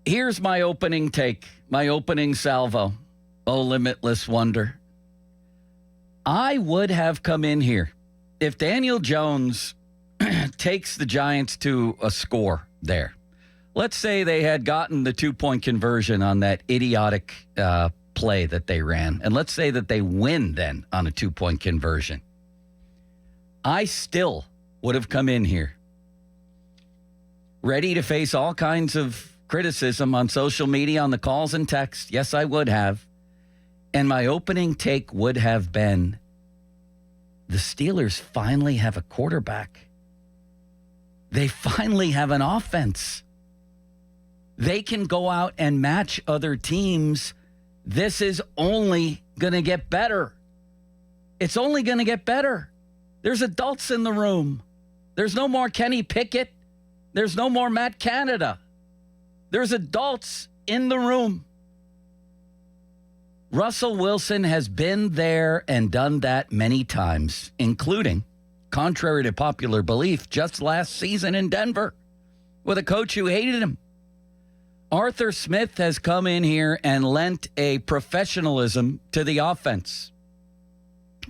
Here's my opening take, my opening salvo. Oh, limitless wonder. I would have come in here if Daniel Jones takes the Giants to a score there. Let's say they had gotten the 2-point conversion on that idiotic play that they ran. And let's say that they win then on a 2-point conversion. I still would have come in here ready to face all kinds of criticism on social media, on the calls and texts. Yes, I would have. And my opening take would have been, the Steelers finally have a quarterback. They finally have an offense. They can go out and match other teams. This is only going to get better. It's only going to get better. There's adults in the room. There's no more Kenny Pickett. There's no more Matt Canada. There's adults in the room. Russell Wilson has been there and done that many times, including, contrary to popular belief, just last season in Denver with a coach who hated him. Arthur Smith has come in here and lent a professionalism to the offense.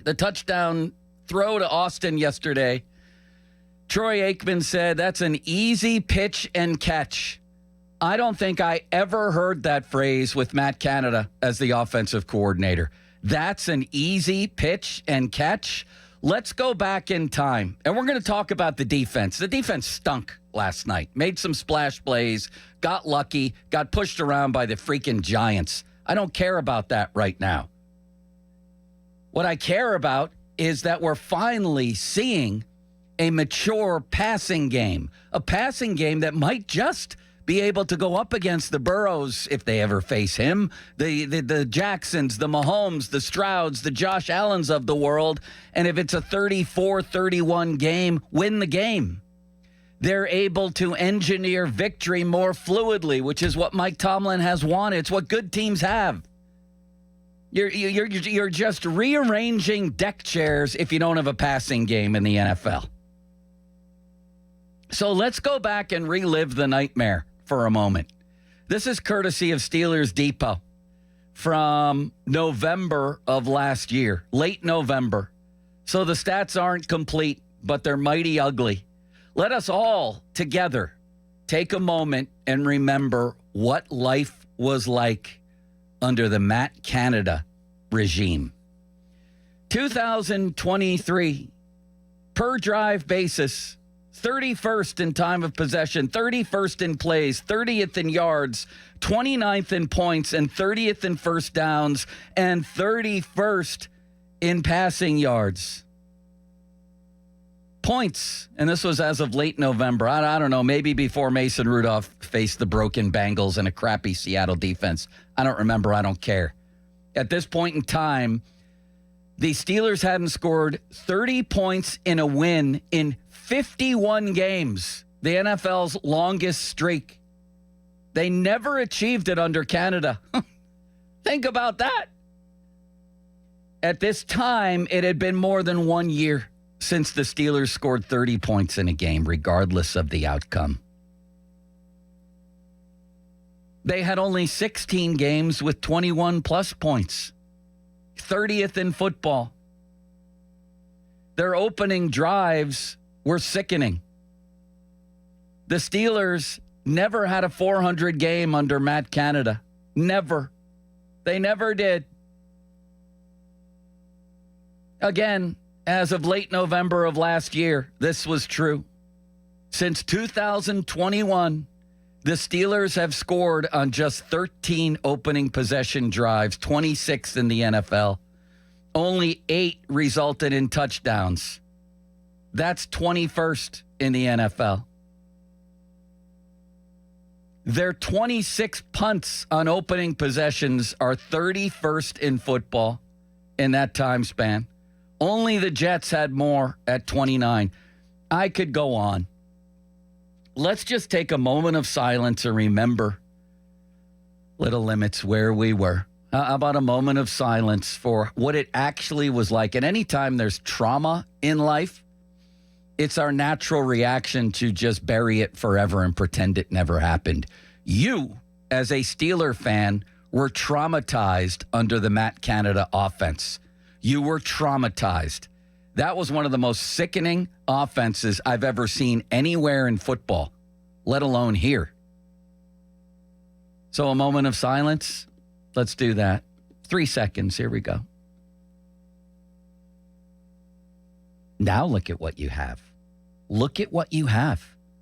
The touchdown throw to Austin yesterday, Troy Aikman said that's an easy pitch and catch. I don't think I ever heard that phrase with Matt Canada as the offensive coordinator. That's an easy pitch and catch. Let's go back in time, and we're going to talk about the defense. The defense stunk last night, made some splash plays, got lucky, got pushed around by the freaking Giants. I don't care about that right now. What I care about is that we're finally seeing a mature passing game, a passing game that might just be able to go up against the Burrows if they ever face him, the Jacksons, the Mahomes, the Strouds, the Josh Allens of the world. And if it's a 34-31 game, win the game. They're able to engineer victory more fluidly, which is what Mike Tomlin has wanted. It's what good teams have. You're just rearranging deck chairs if you don't have a passing game in the NFL. So let's go back and relive the nightmare for a moment. This is courtesy of Steelers Depot from November of last year, late November. So the stats aren't complete, but they're mighty ugly. Let us all together take a moment and remember what life was like under the Matt Canada regime. 2023, per drive basis, 31st in time of possession, 31st in plays, 30th in yards, 29th in points, and 30th in first downs, and 31st in passing yards. Points, and this was as of late November. I don't know, maybe before Mason Rudolph faced the broken Bengals and a crappy Seattle defense. I don't remember. I don't care. At this point in time, the Steelers hadn't scored 30 points in a win in 51 games, the NFL's longest streak. They never achieved it under Canada. Think about that. At this time, it had been more than 1 year since the Steelers scored 30 points in a game, regardless of the outcome. They had only 16 games with 21-plus points, 30th in football. Their opening drives were sickening. The Steelers never had a 400 game under Matt Canada. Never. They never did. Again, as of late November of last year, this was true. Since 2021, the Steelers have scored on just 13 opening possession drives, 26th in the NFL. Only 8 resulted in touchdowns. That's 21st in the NFL. Their 26 punts on opening possessions are 31st in football in that time span. Only the Jets had more at 29. I could go on. Let's just take a moment of silence and remember, Little Limits, where we were. How about a moment of silence for what it actually was like? And anytime there's trauma in life, it's our natural reaction to just bury it forever and pretend it never happened. You as a Steeler fan, were traumatized under the Matt Canada offense. You were traumatized. That was one of the most sickening offenses I've ever seen anywhere in football, let alone here. So a moment of silence. Let's do that. 3 seconds. Here we go. Now look at what you have. Look at what you have.